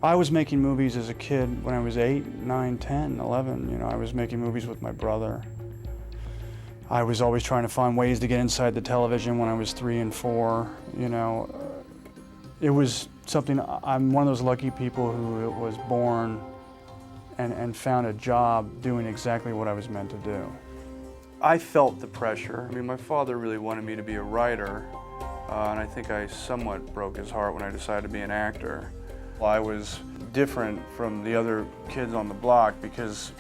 I was making movies as a kid when I was 8, 9, 10, 11. You know, I was making movies with my brother. I was always trying to find ways to get inside the television when I was 3 and 4. You know, it was something, I'm one of those lucky people who was born and found a job doing exactly what I was meant to do. I felt the pressure. I mean, my father really wanted me to be a writer, and I think I somewhat broke his heart when I decided to be an actor. I was different from the other kids on the block because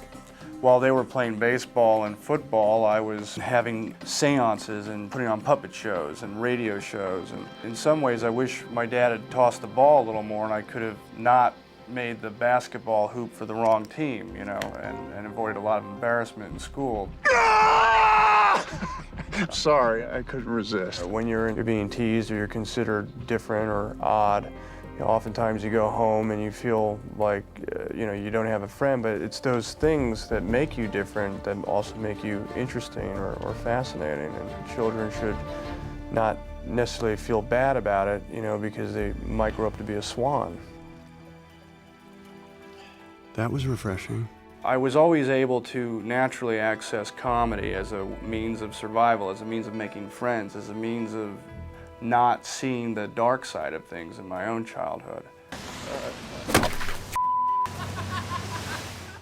while they were playing baseball and football, I was having seances and putting on puppet shows and radio shows. And in some ways, I wish my dad had tossed the ball a little more and I could have not made the basketball hoop for the wrong team, you know, and avoided a lot of embarrassment in school. Sorry, I couldn't resist. When you're being teased or you're considered different or odd, you know, oftentimes you go home and you feel like, you know, you don't have a friend, but it's those things that make you different that also make you interesting or fascinating. And children should not necessarily feel bad about it, you know, because they might grow up to be a swan. That was refreshing. I was always able to naturally access comedy as a means of survival, as a means of making friends, as a means of not seeing the dark side of things in my own childhood.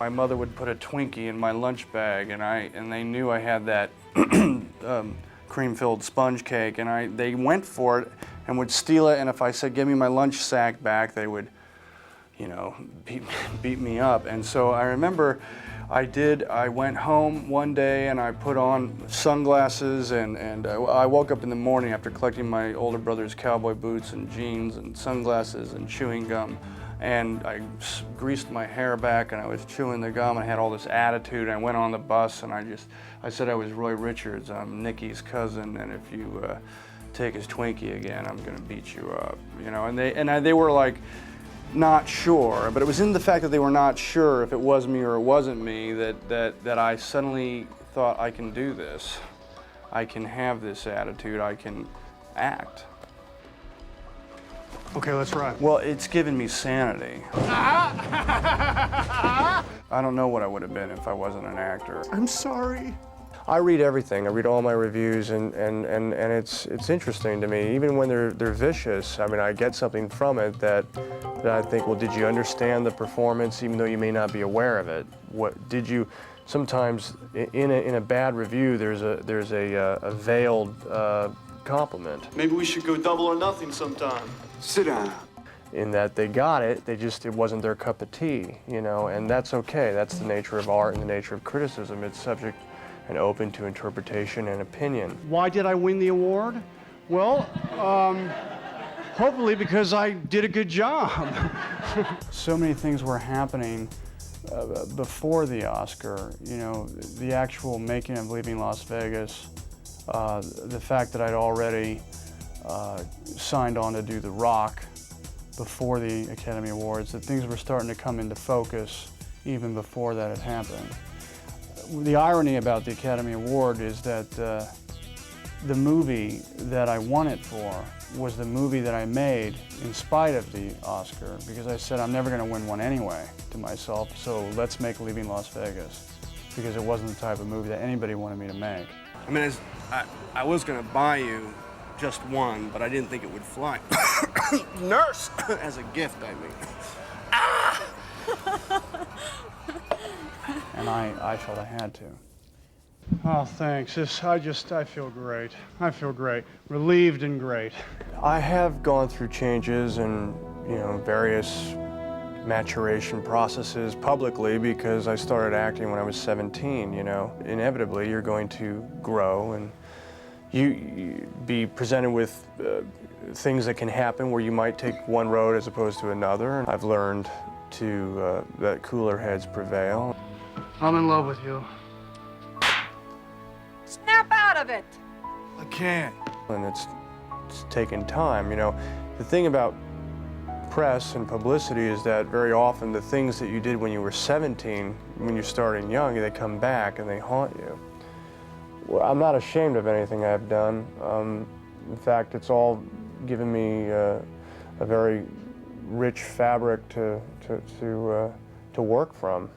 My mother would put a Twinkie in my lunch bag, and they knew I had that cream-filled sponge cake, and they went for it and would steal it. And if I said, "Give me my lunch sack back," they would, you know, beat me up. And so I remember I went home one day and I put on sunglasses and I woke up in the morning after collecting my older brother's cowboy boots and jeans and sunglasses and chewing gum. And I greased my hair back and I was chewing the gum and I had all this attitude. I went on the bus and I said I was Roy Richards, I'm Nicky's cousin, and if you take his Twinkie again, I'm gonna beat you up, you know. And they were like, not sure, but it was in the fact that they were not sure if it was me or it wasn't me that I suddenly thought, I can do this. I can have this attitude, I can act. Okay, let's ride. Well, it's given me sanity. I don't know what I would have been if I wasn't an actor. I'm sorry. I read everything. I read all my reviews, and it's interesting to me. Even when they're vicious, I mean, I get something from it that I think, well, did you understand the performance, even though you may not be aware of it? What did you? Sometimes in a bad review, there's a veiled compliment. Maybe we should go double or nothing sometime. Sit down. In that they got it, it wasn't their cup of tea, you know, and that's okay. That's the nature of art and the nature of criticism. It's subject and open to interpretation and opinion. Why did I win the award? Well, hopefully because I did a good job. So many things were happening before the Oscar, you know, the actual making of Leaving Las Vegas, the fact that I'd already signed on to do The Rock before the Academy Awards, that things were starting to come into focus even before that had happened. The irony about the Academy Award is that the movie that I won it for was the movie that I made in spite of the Oscar, because I said I'm never going to win one anyway to myself, so let's make Leaving Las Vegas, because it wasn't the type of movie that anybody wanted me to make. I mean, I was going to buy you just one, but I didn't think it would fly. Nurse! As a gift, I mean. Ah! And I felt I had to. Oh, thanks. I feel great. I feel great. Relieved and great. I have gone through changes and, you know, various maturation processes publicly because I started acting when I was 17, you know. Inevitably, you're going to grow and you be presented with things that can happen where you might take one road as opposed to another. And I've learned to that cooler heads prevail. I'm in love with you. Snap out of it! I can't. And it's taken time, you know. The thing about press and publicity is that very often the things that you did when you were 17, when you're starting young, they come back and they haunt you. Well, I'm not ashamed of anything I've done. In fact, it's all given me a very rich fabric to work from.